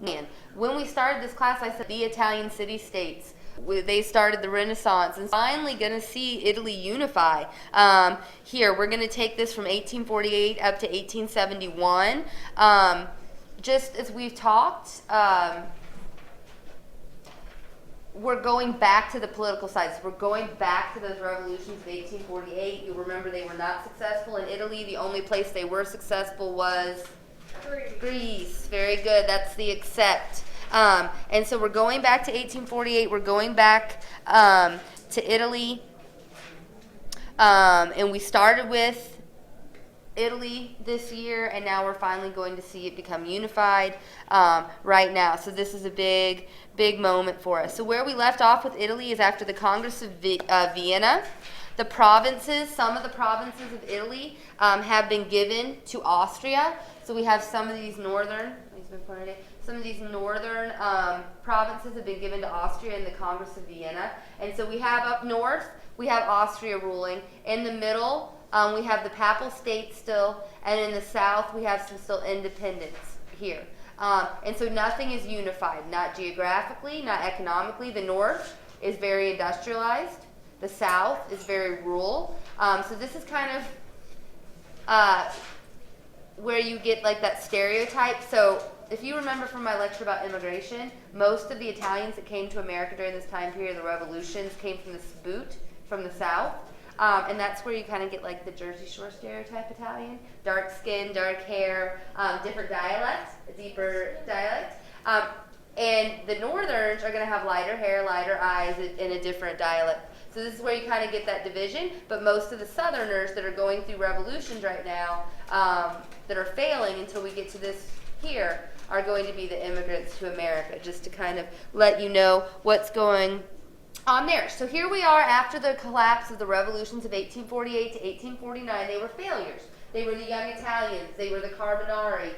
Man, when we started this class, I said the Italian city-states. They started the Renaissance, and finally going to see Italy unify. Here, we're going to take this from 1848 up to 1871. Just as we've talked, we're going back to the political sides. We're going back to those revolutions of 1848. You'll remember they were not successful in Italy. The only place they were successful was Greece. Very good. That's the accept. And so we're going back to 1848. We're going back to Italy. And we started with Italy this year, and now we're finally going to see it become unified right now. So this is a big, big moment for us. So where we left off with Italy is after the Congress of Vienna. The provinces, some of the provinces of Italy have been given to Austria. So we have some of these northern, provinces have been given to Austria in the Congress of Vienna. And so we have up north, we have Austria ruling. In the middle, we have the Papal States still, and in the south, we have some still independence here. And so nothing is unified, not geographically, not economically. The north is very industrialized. The south is very rural. So this is kind of where you get like that stereotype. So if you remember from my lecture about immigration, most of the Italians that came to America during this time period of the revolutions came from the Boot, from the south. And that's where you kind of get like the Jersey Shore stereotype Italian. Dark skin, dark hair, different dialects, a deeper dialect. And the northerns are going to have lighter hair, lighter eyes, and a different dialect. So this is where you kind of get that division. But most of the southerners that are going through revolutions right now that are failing until we get to this here are going to be the immigrants to America, just to kind of let you know what's going on there. So here we are after the collapse of the revolutions of 1848 to 1849. They were failures. They were the young Italians. They were the Carbonari.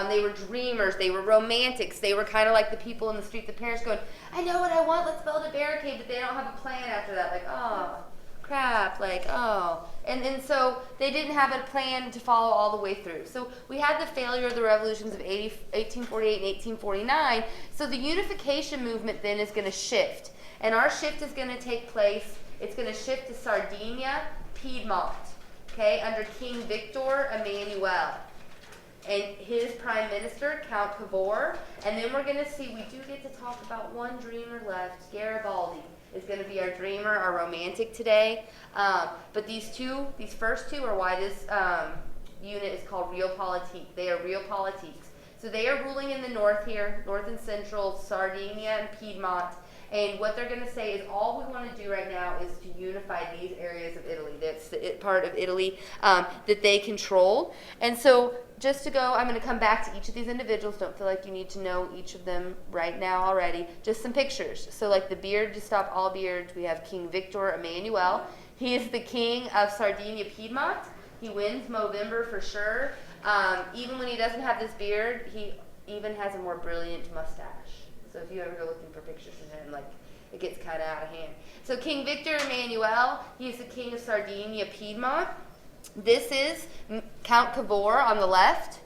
They were dreamers. They were romantics. They were kind of like the people in the street, the parents going, I know what I want, let's build a barricade, but they don't have a plan after that. Like, oh, crap, like, oh. And so they didn't have a plan to follow all the way through. So we had the failure of the revolutions of 1848 and 1849. So the unification movement then is going to shift. And our shift is going to take place, it's going to shift to Sardinia, Piedmont, okay, under King Victor Emmanuel and his prime minister, Count Cavour. And then we're going to see, we do get to talk about one dreamer left. Garibaldi is going to be our dreamer, our romantic today. But these first two are why this unit is called Realpolitik. They are Realpolitiks. So they are ruling in the north here, north and central, Sardinia and Piedmont. And what they're going to say is all we want to do right now is to unify these areas of Italy. That's the part of Italy that they control. And so just to go, I'm going to come back to each of these individuals. Don't feel like you need to know each of them right now already. Just some pictures. So like the beard, to stop all beards, we have King Victor Emmanuel. He is the king of Sardinia, Piedmont. He wins Movember for sure. Even when he doesn't have this beard, he even has a more brilliant mustache. So if you ever go looking for pictures of him, like, it gets kind of out of hand. So King Victor Emmanuel, he's the king of Sardinia, Piedmont. This is Count Cavour on the left.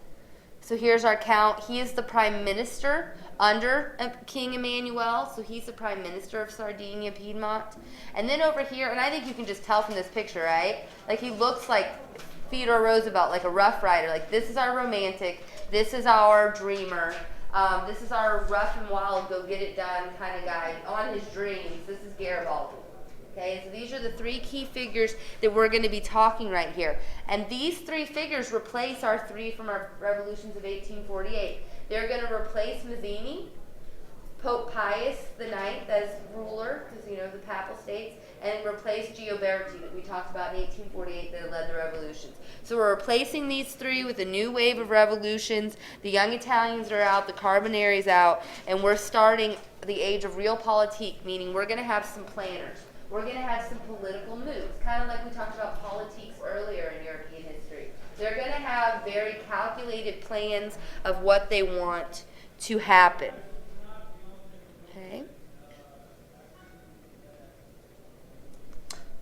So here's our count. He is the prime minister under King Emmanuel. So he's the prime minister of Sardinia, Piedmont. And then over here, and I think you can just tell from this picture, right? Like he looks like Theodore Roosevelt, like a Rough Rider. Like this is our romantic. This is our dreamer. This is our rough and wild, go get it done kind of guy on his dreams. This is Garibaldi. Okay, so these are the three key figures that we're going to be talking right here. And these three figures replace our three from our revolutions of 1848. They're going to replace Mazzini, Pope Pius IX as ruler, because, you know, the Papal States, and replace Gioberti that we talked about in 1848 that led the revolutions. So we're replacing these three with a new wave of revolutions. The young Italians are out, the Carbonari's out, and we're starting the age of Realpolitik, meaning we're going to have some planners. We're going to have some political moves, kind of like we talked about politics earlier in European history. They're going to have very calculated plans of what they want to happen. Okay.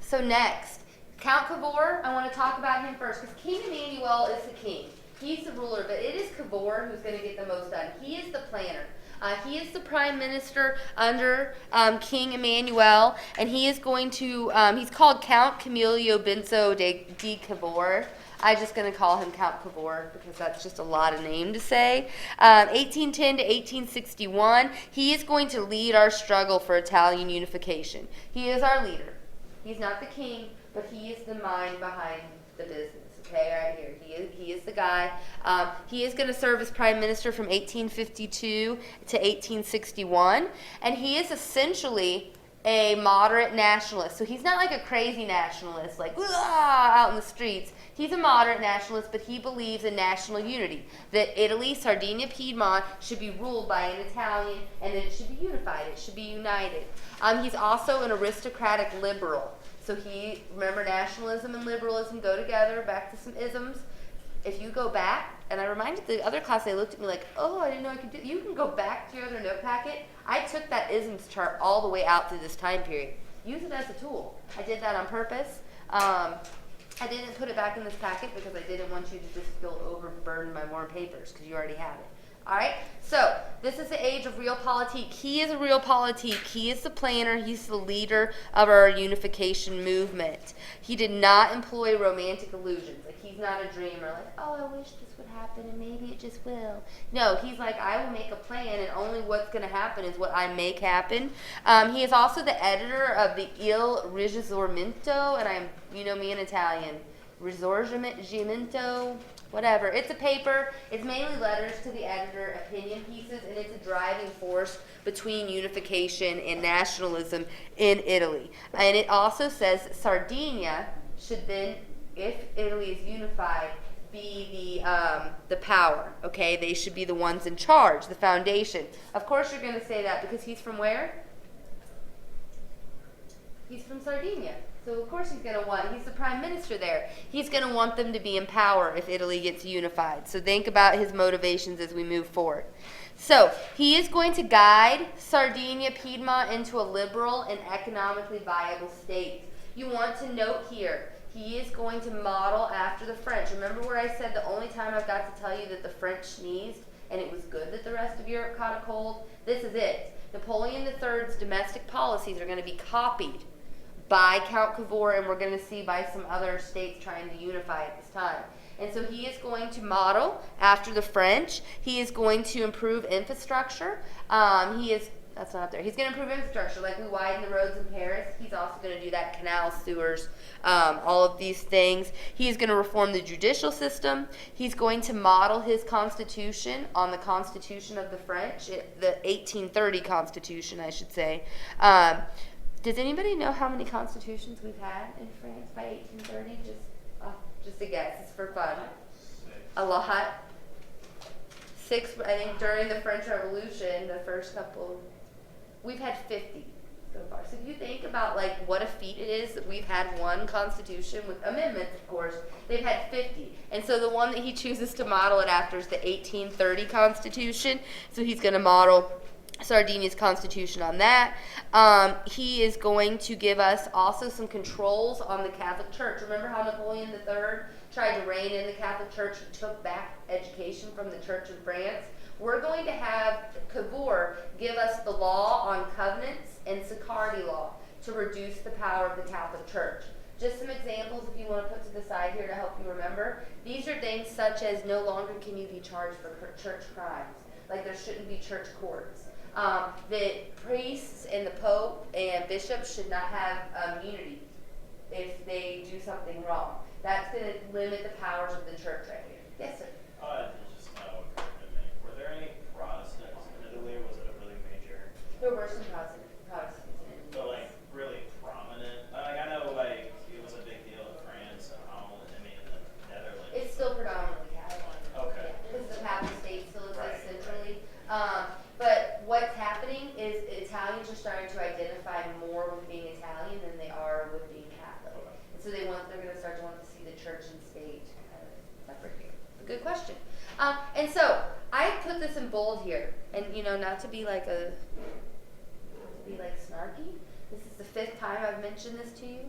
So next, Count Cavour, I want to talk about him first, because King Emmanuel is the king. He's the ruler, but it is Cavour who's going to get the most done. He is the planner. He is the prime minister under King Emmanuel, and he is going to, he's called Count Camillo Benso de Cavour. I'm just going to call him Count Cavour because that's just a lot of name to say. 1810 to 1861, he is going to lead our struggle for Italian unification. He is our leader. He's not the king, but he is the mind behind the business. Okay, right here. He is the guy. He is going to serve as prime minister from 1852 to 1861, and he is essentially a moderate nationalist. So he's not like a crazy nationalist, like out in the streets. He's a moderate nationalist, but he believes in national unity, that Italy, Sardinia, Piedmont should be ruled by an Italian, and that it should be unified, it should be united. He's also an aristocratic liberal. So remember, nationalism and liberalism go together, back to some isms. If you go back, and I reminded the other class, they looked at me like, oh, I didn't know I could do. You can go back to your other note packet. I took that isms chart all the way out through this time period. Use it as a tool. I did that on purpose. I didn't put it back in this packet because I didn't want you to just feel overburdened by more papers because you already have it. All right, so this is the age of realpolitik. He is a realpolitik. He is the planner. He's the leader of our unification movement. He did not employ romantic illusions. Like, he's not a dreamer. Like, oh, I wish this would happen and maybe it just will. No, he's like, I will make a plan and only what's going to happen is what I make happen. He is also the editor of the Il Risorgimento, and you know me in Italian, Risorgimento. Whatever. It's a paper. It's mainly letters to the editor, opinion pieces, and it's a driving force between unification and nationalism in Italy. And it also says Sardinia should then, if Italy is unified, be the power. Okay, they should be the ones in charge, the foundation. Of course, you're going to say that because he's from where? He's from Sardinia. So of course he's the prime minister there. He's going to want them to be in power if Italy gets unified. So think about his motivations as we move forward. So he is going to guide Sardinia, Piedmont into a liberal and economically viable state. You want to note here, he is going to model after the French. Remember where I said the only time I've got to tell you that the French sneezed and it was good that the rest of Europe caught a cold? This is it. Napoleon III's domestic policies are going to be copied by Count Cavour, and we're going to see by some other states trying to unify at this time. And so he is going to model after the French. He is going to improve infrastructure. That's not up there. He's going to improve infrastructure, like we widen the roads in Paris. He's also going to do that, canals, sewers, all of these things. He is going to reform the judicial system. He's going to model his constitution on the Constitution of the French, the 1830 Constitution, I should say. Does anybody know how many constitutions we've had in France by 1830? Just a guess. It's for fun. A lot. 6, I think, during the French Revolution, the first couple. We've had 50 so far. So if you think about like what a feat it is that we've had one constitution with amendments, of course, they've had 50. And so the one that he chooses to model it after is the 1830 Constitution. So he's going to model Sardinia's constitution on that. He is going to give us also some controls on the Catholic Church. Remember how Napoleon III tried to rein in the Catholic Church and took back education from the church in France? We're going to have Cavour give us the law on covenants and Siccardi law to reduce the power of the Catholic Church. Just some examples if you want to put to the side here to help you remember. These are things such as no longer can you be charged for church crimes. Like there shouldn't be church courts. That priests and the Pope and bishops should not have immunity if they do something wrong. That's going to limit the powers of the church right here. Yes, sir? Just occurred to me. Were there any Protestants in Italy, or was it a really major? There were some Protestants in Italy. So, like, really prominent? I know, like, it was a big deal in France and Holland, I mean, in the Netherlands. It's still predominantly Catholic. Okay. Because the Papal State still exists Right. centrally. But what's happening is Italians are starting to identify more with being Italian than they are with being Catholic. And so they're going to start to want to see the church and state kind of separate here. Good question. And so I put this in bold here, and not to be like snarky. This is the 5th time I've mentioned this to you,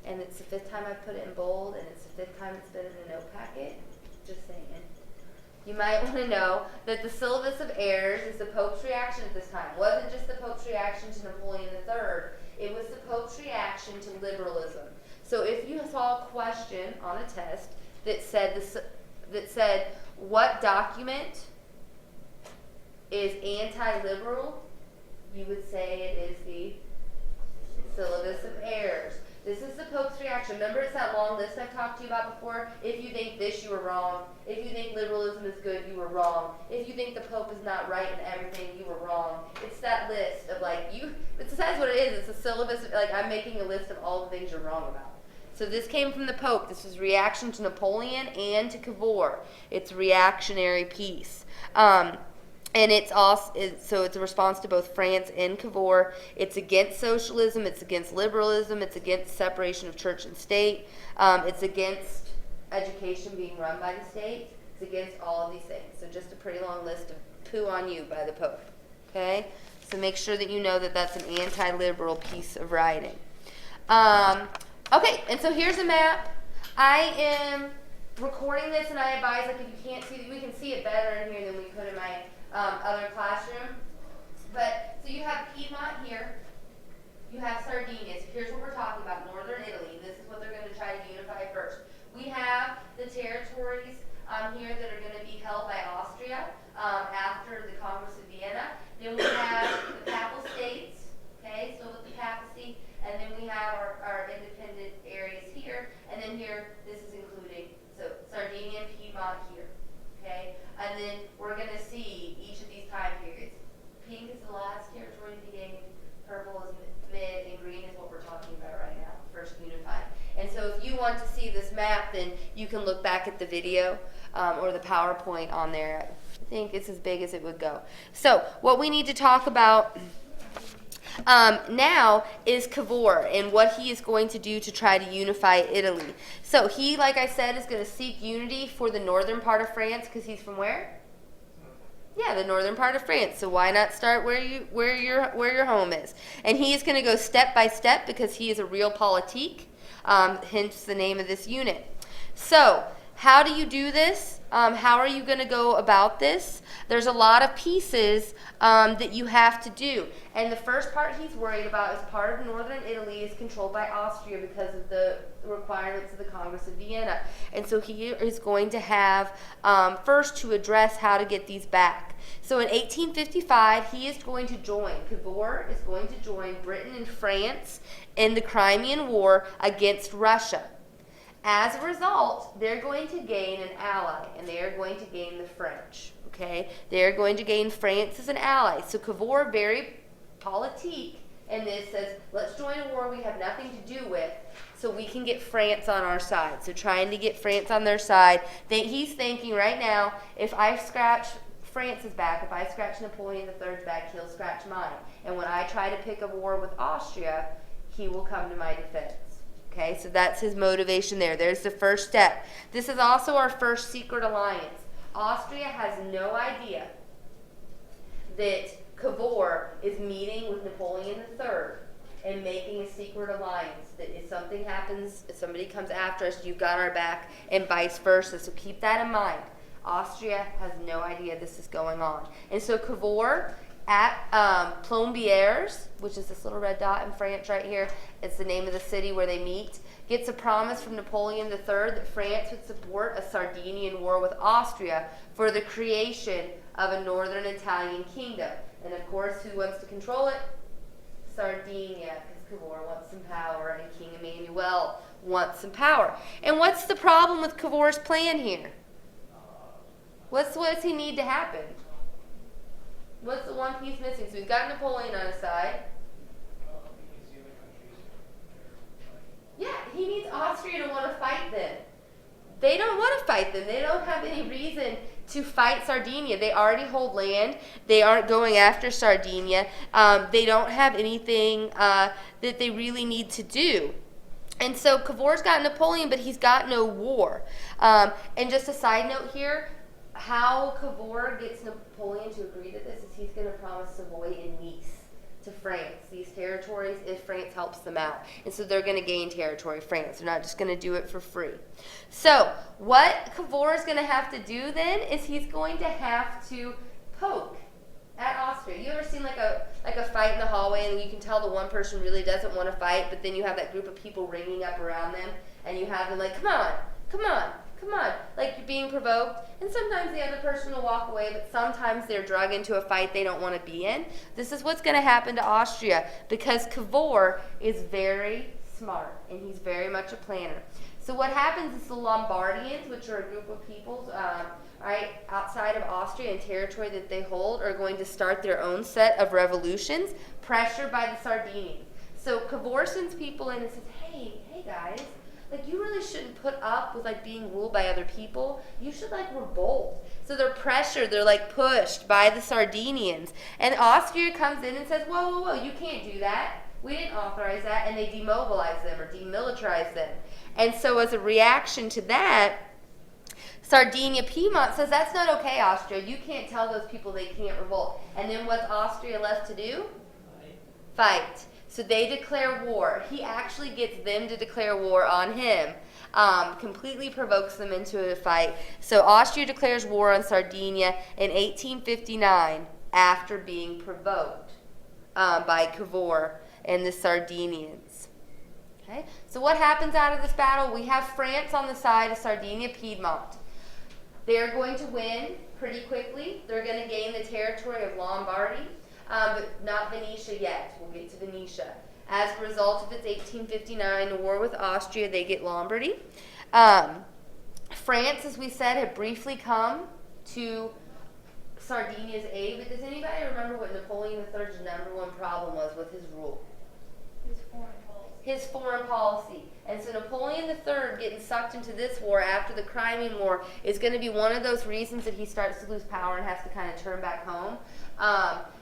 and it's the 5th time I've put it in bold, and it's the 5th time it's been in a note packet. Just saying. you might want to know that the syllabus of errors is the Pope's reaction at this time. It wasn't just the Pope's reaction to Napoleon III, it was the Pope's reaction to liberalism. So if you saw a question on a test that said what document is anti-liberal, you would say it is the syllabus of errors. This is the Pope's reaction. Remember, it's that long list I've talked to you about before? If you think this, you were wrong. If you think liberalism is good, you were wrong. If you think the Pope is not right in everything, you were wrong. It's that list of it says what it is. It's a syllabus, I'm making a list of all the things you're wrong about. So this came from the Pope. This was reaction to Napoleon and to Cavour. It's reactionary piece. And it's also, so it's a response to both France and Cavour. It's against socialism. It's against liberalism. It's against separation of church and state. It's against education being run by the state. It's against all of these things. So just a pretty long list of poo on you by the Pope. Okay? So make sure that you know that that's an anti-liberal piece of writing. Okay, and so here's a map. I am recording this, and I advise, if you can't see, we can see it better in here than we could in my other classroom. But, so you have Piedmont here, you have Sardinia. So here's what we're talking about, northern Italy. This is what they're going to try to unify first. We have the territories here that are going to be held by Austria after the Congress of Vienna. Then we have the Papal States, okay, still with the papacy. And then we have our independent areas here. And then here, this is including, so Sardinia and Piedmont here. Okay, and then we're going to see each of these time periods. Pink is the last territory to be gained, purple is mid, and green is what we're talking about right now, first unified. And so if you want to see this map, then you can look back at the video or the PowerPoint on there. I think it's as big as it would go. So what we need to talk about now is Cavour and what he is going to do to try to unify Italy. So he, like I said, is going to seek unity for the northern part of France, because he's from where? Yeah, the northern part of France. So why not start where your home is? And he is going to go step by step because he is a real politique, hence the name of this unit. So how do you do this? How are you going to go about this? There's a lot of pieces that you have to do. And the first part he's worried about is part of northern Italy is controlled by Austria because of the requirements of the Congress of Vienna. And so he is going to have first to address how to get these back. So in 1855, he is going to join, Cavour is going to join Britain and France in the Crimean War against Russia. As a result, they're going to gain an ally, and they are going to gain the French. Okay, they are going to gain France as an ally. So Cavour, very politique, and this says, let's join a war we have nothing to do with, so we can get France on our side. So trying to get France on their side. He's thinking right now, if I scratch France's back, if I scratch Napoleon III's back, he'll scratch mine. And when I try to pick a war with Austria, he will come to my defense. Okay, so that's his motivation there. There's the first step. This is also our first secret alliance. Austria has no idea that Cavour is meeting with Napoleon III and making a secret alliance, that if something happens, if somebody comes after us, you've got our back, and vice versa. So keep that in mind. Austria has no idea this is going on. And so Cavour at Plombières, which is this little red dot in France right here, it's the name of the city where they meet, gets a promise from Napoleon III that France would support a Sardinian war with Austria for the creation of a northern Italian kingdom. And of course, who wants to control it? Sardinia, because Cavour wants some power and King Emmanuel wants some power. And what's the problem with Cavour's plan here? What does he need to happen? What's the one piece missing? So we've got Napoleon on his side. Yeah, he needs Austria to want to fight them. They don't want to fight them. They don't have any reason to fight Sardinia. They already hold land. They aren't going after Sardinia. They don't have anything that they really need to do. And so Cavour's got Napoleon, but he's got no war. And just a side note here, how Cavour gets Napoleon to agree to this is he's going to promise Savoy and Nice to France, these territories, if France helps them out. And so they're going to gain territory, France. They're not just going to do it for free. So what Cavour is going to have to do then is he's going to have to poke at Austria. You ever seen like a fight in the hallway and you can tell the one person really doesn't want to fight, but then you have that group of people ringing up around them and you have them like, come on, come on, come on, like you're being provoked. And sometimes the other person will walk away, but sometimes they're drug into a fight they don't want to be in. This is what's going to happen to Austria because Cavour is very smart and he's very much a planner. So what happens is the Lombardians, which are a group of peoples right outside of Austria and territory that they hold, are going to start their own set of revolutions, pressured by the Sardinians. So Cavour sends people in and says, hey guys, like you really shouldn't put up with like being ruled by other people. You should like revolt. So they're pressured, they're like pushed by the Sardinians. And Austria comes in and says, whoa, you can't do that. We didn't authorize that, and they demobilize them or demilitarize them. And so as a reaction to that, Sardinia Piedmont says, that's not okay, Austria. You can't tell those people they can't revolt. And then what's Austria left to do? Fight. So they declare war. He actually gets them to declare war on him. Completely provokes them into a fight. So Austria declares war on Sardinia in 1859 after being provoked by Cavour and the Sardinians. Okay? So what happens out of this battle? We have France on the side of Sardinia Piedmont. They're going to win pretty quickly. They're going to gain the territory of Lombardy, but not Venetia yet. We'll get to Venetia. As a result of its 1859 war with Austria, they get Lombardy. France, as we said, had briefly come to Sardinia's aid, but does anybody remember what Napoleon III's number one problem was with his rule? His foreign policy. And so Napoleon III getting sucked into this war after the Crimean War is going to be one of those reasons that he starts to lose power and has to kind of turn back home.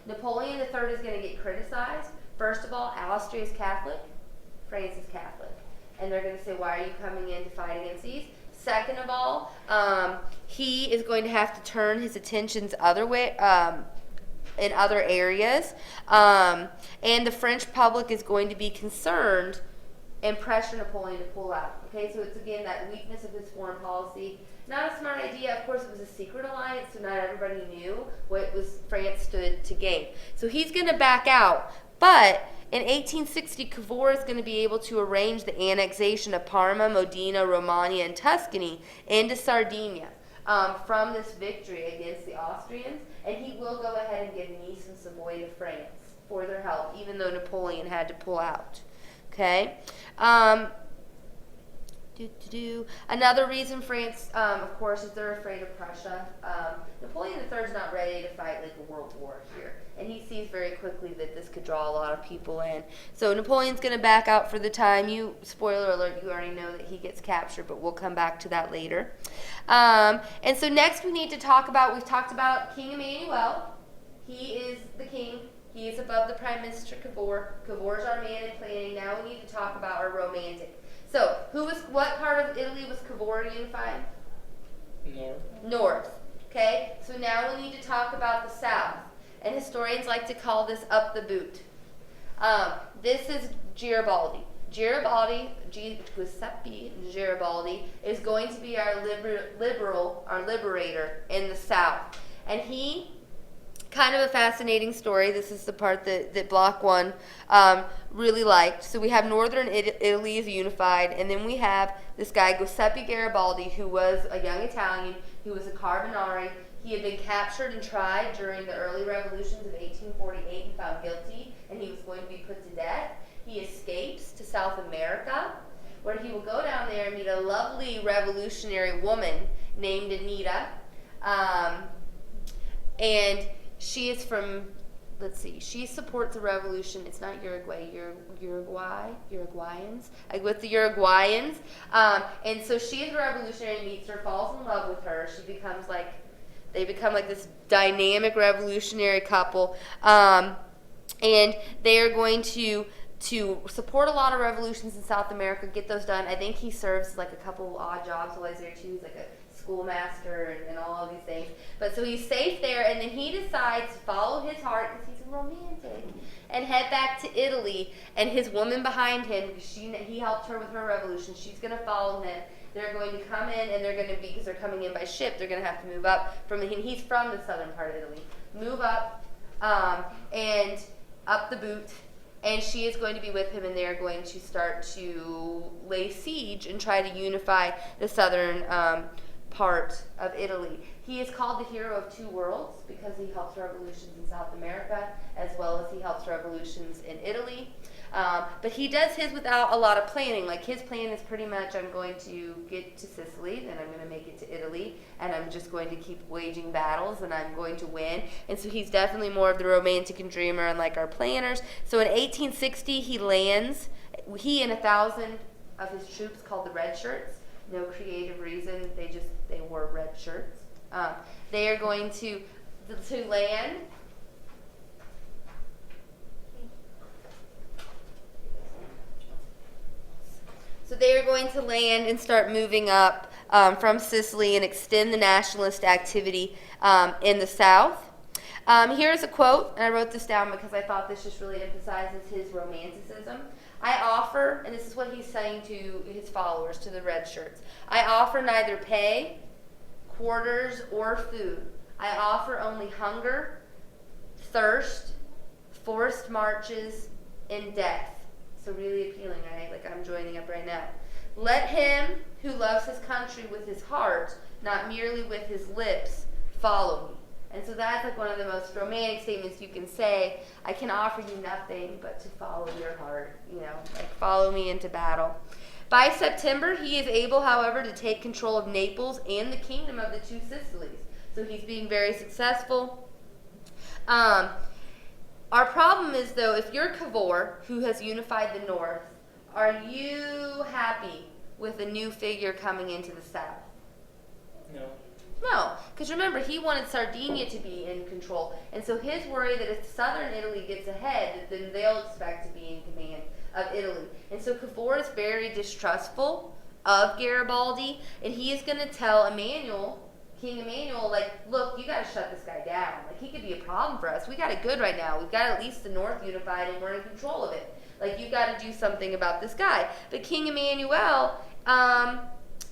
Napoleon III is going to get criticized. First of all, Austria is Catholic, France is Catholic. And they're going to say, why are you coming in to fight against these? Second of all, he is going to have to turn his attentions other way, in other areas, and the French public is going to be concerned and pressure Napoleon to pull out. Okay, so it's again that weakness of his foreign policy. Not a smart idea. Of course, it was a secret alliance, so not everybody knew what was France stood to gain. So he's going to back out, but in 1860, Cavour is going to be able to arrange the annexation of Parma, Modena, Romagna, and Tuscany into Sardinia. From this victory against the Austrians, and he will go ahead and give Nice and Savoy to France for their help, even though Napoleon had to pull out. Okay? Another reason France, of course, is they're afraid of Prussia. Napoleon III is not ready to fight like a world war here, and he sees very quickly that this could draw a lot of people in. So Napoleon's going to back out for the time. Spoiler alert, you already know that he gets captured, but we'll come back to that later. And so next we need to talk about, we've talked about King Emmanuel. He is the king. He is above the Prime Minister Cavour. Cavour's our man in planning. Now we need to talk about our romantic. So, what part of Italy was Cavour unifying? North. Okay, so now we need to talk about the south. And historians like to call this up the boot. This is Garibaldi. Giuseppe Garibaldi is going to be our liberator in the south. And he, kind of a fascinating story. This is the part that Block 1 really liked. So we have northern Italy is unified, and then we have this guy, Giuseppe Garibaldi, who was a young Italian, who was a Carbonari. He had been captured and tried during the early revolutions of 1848 and found guilty, and he was going to be put to death. He escapes to South America, where he will go down there and meet a lovely revolutionary woman named Anita. And she is from, let's see, she supports a revolution. It's not Uruguayans, like with the Uruguayans. And so she is a revolutionary, meets her, falls in love with her. They become like this dynamic revolutionary couple. And they are going to support a lot of revolutions in South America, get those done. I think he serves like a couple odd jobs while he's there too. He's like a schoolmaster and all of these things. But so he's safe there, and then he decides to follow his heart because he's a romantic, and head back to Italy. And his woman behind him, because he helped her with her revolution, she's going to follow him. They're going to come in, and they're going to be, because they're coming in by ship, they're going to have to move up from the, he's from the southern part of Italy, move up and up the boot, and she is going to be with him, and they're going to start to lay siege and try to unify the southern part of Italy. He is called the hero of two worlds because he helps revolutions in South America as well as he helps revolutions in Italy. But he does his without a lot of planning. Like, his plan is pretty much, I'm going to get to Sicily, then I'm going to make it to Italy, and I'm just going to keep waging battles, and I'm going to win. And so he's definitely more of the romantic and dreamer, unlike our planners. So in 1860, he lands. He and 1,000 of his troops, called the Red Shirts. No creative reason. They wore red shirts. They are going to land. So they are going to land and start moving up from Sicily and extend the nationalist activity in the south. Here's a quote, and I wrote this down because I thought this just really emphasizes his romanticism. I offer, and this is what he's saying to his followers, to the red shirts, I offer neither pay, quarters, or food. I offer only hunger, thirst, forced marches, and death. So really appealing, right? Like, I'm joining up right now. Let him who loves his country with his heart, not merely with his lips, follow me. And so that's like one of the most romantic statements you can say. I can offer you nothing but to follow your heart, like follow me into battle. By September, he is able, however, to take control of Naples and the kingdom of the two Sicilies. So he's being very successful. Our problem is, though, if you're Cavour, who has unified the North, are you happy with a new figure coming into the South? No. No, because remember, he wanted Sardinia to be in control. And so his worry that if southern Italy gets ahead, then they'll expect to be in command of Italy. And so Cavour is very distrustful of Garibaldi, and he is going to tell King Emmanuel, like, look, you got to shut this guy down. Like, he could be a problem for us. We got it good right now. We've got at least the North unified, and we're in control of it. Like, you got to do something about this guy. But King Emmanuel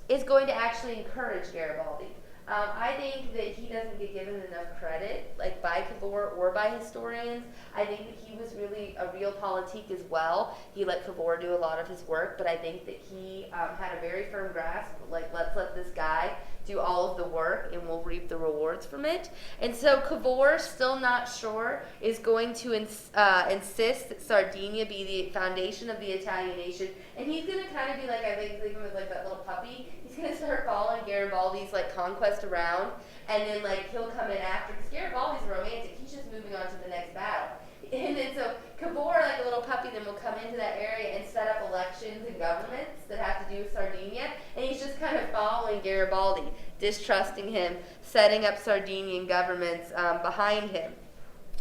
is going to actually encourage Garibaldi. I think that he doesn't get given enough credit, like by Cavour or by historians. I think that he was really a realpolitik as well. He let Cavour do a lot of his work, but I think that he had a very firm grasp, like, let's let this guy do all of the work and we'll reap the rewards from it. And so Cavour, still not sure, is going to insist that Sardinia be the foundation of the Italian nation. And he's going to kind of be like, I think of him as like that little puppy. He's going to start following Garibaldi's like conquest around, and then like he'll come in after, because Garibaldi's romantic. He's just moving on to the next battle. And then so Cavour, like a little puppy, then will come into that area and set up elections and governments that have to do with Sardinia. And he's just kind of following Garibaldi, distrusting him, setting up Sardinian governments behind him.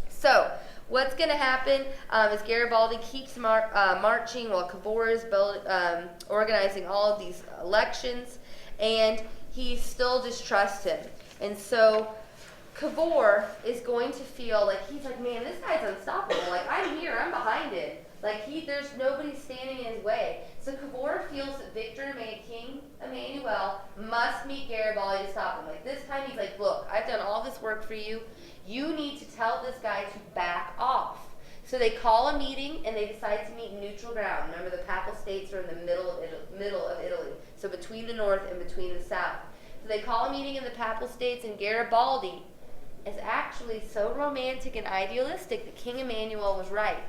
So what's going to happen is Garibaldi keeps marching while Cavour is organizing all of these elections, and he still distrusts him. And so Cavour is going to feel like, he's like, man, this guy's unstoppable. Like, I'm here, I'm behind him. Like, there's nobody standing in his way. So Cavour feels that King Emmanuel must meet Garibaldi to stop him. Like, this time he's like, look, I've done all this work for you. You need to tell this guy to back off. So they call a meeting, and they decide to meet in neutral ground. Remember, the Papal States are in the middle of Italy, so between the north and between the south. So they call a meeting in the Papal States, and Garibaldi is actually so romantic and idealistic that King Emmanuel was right.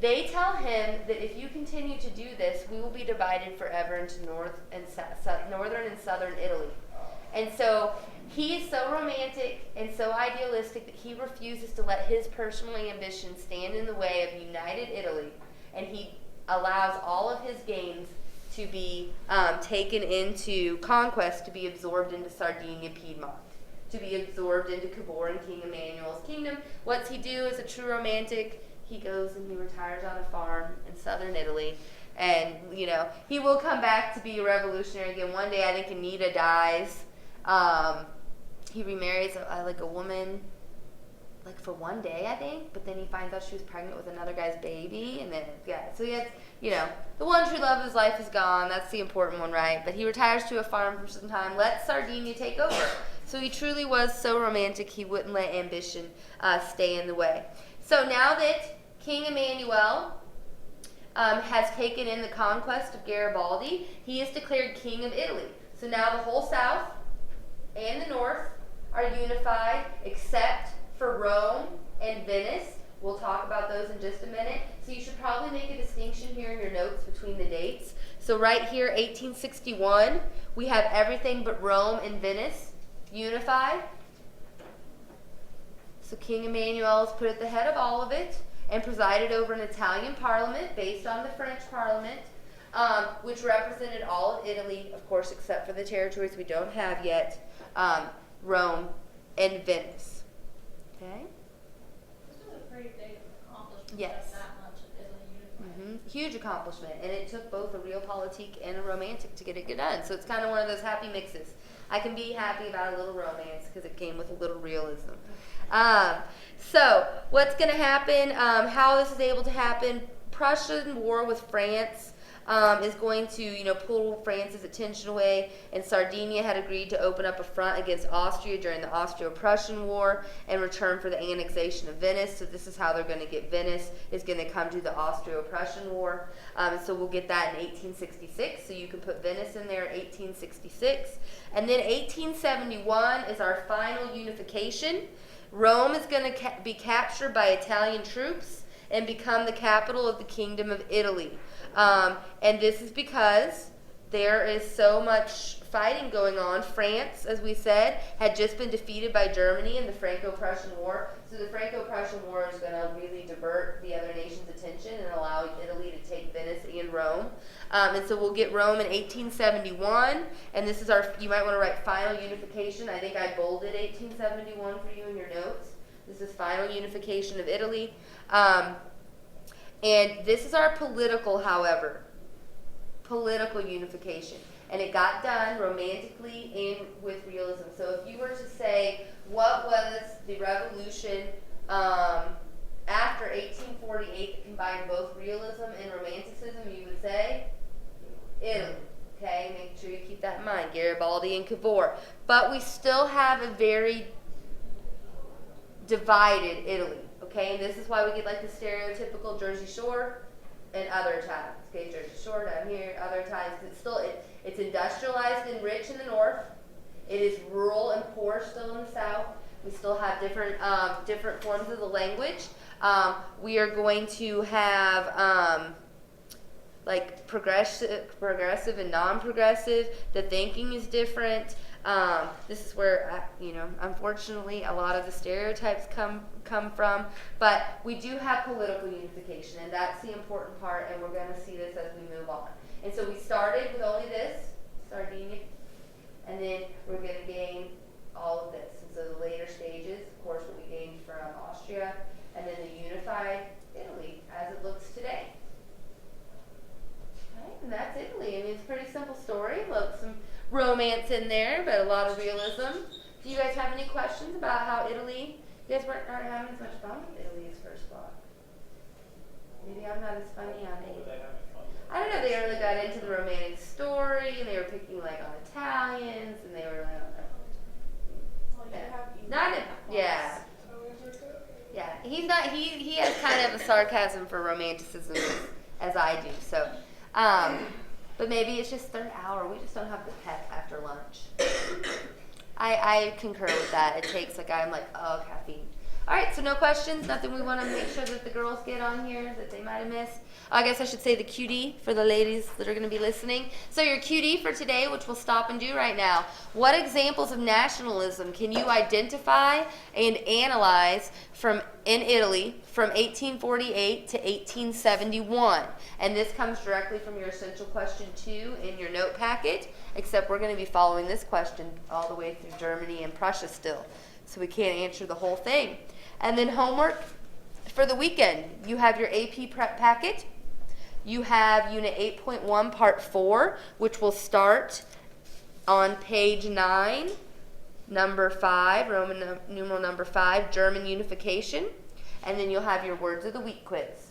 They tell him that if you continue to do this, we will be divided forever into northern and southern Italy. And so he is so romantic and so idealistic that he refuses to let his personal ambition stand in the way of united Italy, and he allows all of his gains to be taken into conquest, to be absorbed into Sardinia, Piedmont, to be absorbed into Cavour and King Emmanuel's kingdom. What's he do as a true romantic? He goes and he retires on a farm in southern Italy. And, he will come back to be a revolutionary again. One day, I think Anita dies. He remarries a woman. like for one day, I think, but then he finds out she was pregnant with another guy's baby, and then, yeah, so he has, you know, the one true love of his life is gone. That's the important one, right? But he retires to a farm for some time, lets Sardinia take over. So he truly was so romantic, he wouldn't let ambition stay in the way. So now that King Emmanuel has taken in the conquest of Garibaldi, he is declared king of Italy. So now the whole south and the north are unified, except for Rome and Venice. We'll talk about those in just a minute. So you should probably make a distinction here in your notes between the dates. So right here, 1861, we have everything but Rome and Venice unified. So King Emmanuel is put at the head of all of it and presided over an Italian parliament based on the French parliament, which represented all of Italy, of course, except for the territories we don't have yet, Rome and Venice. Okay? This is a pretty big accomplishment. Yes. That much of Italy unified. Huge accomplishment, and it took both a realpolitik and a romantic to get it done. So it's kind of one of those happy mixes. I can be happy about a little romance because it came with a little realism. So what's going to happen? How this is able to happen? Prussian war with France is going to, you know, pull France's attention away, and Sardinia had agreed to open up a front against Austria during the Austro-Prussian War in return for the annexation of Venice. So this is how they're going to get Venice, is going to come to the Austro-Prussian War. So we'll get that in 1866. So you can put Venice in there, 1866. And then 1871 is our final unification. Rome is going to be captured by Italian troops and become the capital of the Kingdom of Italy. And this is because there is so much fighting going on. France, as we said, had just been defeated by Germany in the Franco-Prussian War. So the Franco-Prussian War is going to really divert the other nation's attention and allow Italy to take Venice and Rome. And so we'll get Rome in 1871. And this is our, you might want to write final unification. I think I bolded 1871 for you in your notes. This is final unification of Italy. And this is our political, however, political unification. And it got done romantically and with realism. So if you were to say, what was the revolution after 1848 that combined both realism and romanticism, you would say Italy. Okay, make sure you keep that in mind, Garibaldi and Cavour. But we still have a very divided Italy. Okay, and this is why we get like the stereotypical Jersey Shore and other Italians. Okay, Jersey Shore down here, other Italians. It's still it's industrialized and rich in the north. It is rural and poor still in the south. We still have different different forms of the language. We are going to have like progressive and non-progressive. The thinking is different. This is where, you know, unfortunately, a lot of the stereotypes come from. But we do have political unification, and that's the important part, and we're going to see this as we move on. And so we started with only this, Sardinia, and then we're going to gain all of this. And so the later stages, of course, what we gained from Austria, and then the unified Italy as it looks today. Okay, and that's Italy. I mean, it's a pretty simple story. Look, some romance in there, but a lot of realism. Do you guys have any questions about how Italy? You guys aren't having as much fun with Italy's first block. Maybe I'm not as funny on What were it. they having fun with? I don't know. They really got into the romantic story, and they were picking like on Italians, and they were like, Well, you Yeah. have Not in- yeah. yeah. He's not. He has kind of a sarcasm for romanticism as I do. So, but maybe it's just third hour. We just don't have the pep after lunch. I concur with that. It takes like I'm like, oh, caffeine. All right, so no questions, nothing we want to make sure that the girls get on here that they might have missed. I guess I should say the QD for the ladies that are going to be listening. So your QD for today, which we'll stop and do right now. What examples of nationalism can you identify and analyze in Italy from 1848 to 1871? And this comes directly from your essential question 2 in your note packet, except we're going to be following this question all the way through Germany and Prussia still. So we can't answer the whole thing. And then homework for the weekend. You have your AP prep packet. You have Unit 8.1 Part 4, which will start on page 9. Number 5, numeral number 5, German unification. And then you'll have your words of the week quiz.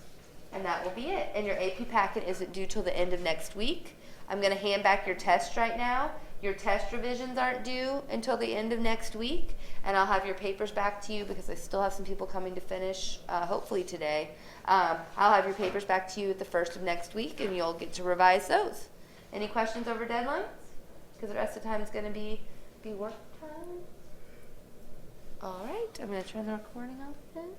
And that will be it. And your AP packet isn't due till the end of next week. I'm going to hand back your tests right now. Your test revisions aren't due until the end of next week. And I'll have your papers back to you because I still have some people coming to finish, hopefully today. I'll have your papers back to you at the first of next week, and you'll get to revise those. Any questions over deadlines? Because the rest of the time is going to be work time. All right, I'm going to turn the recording off then.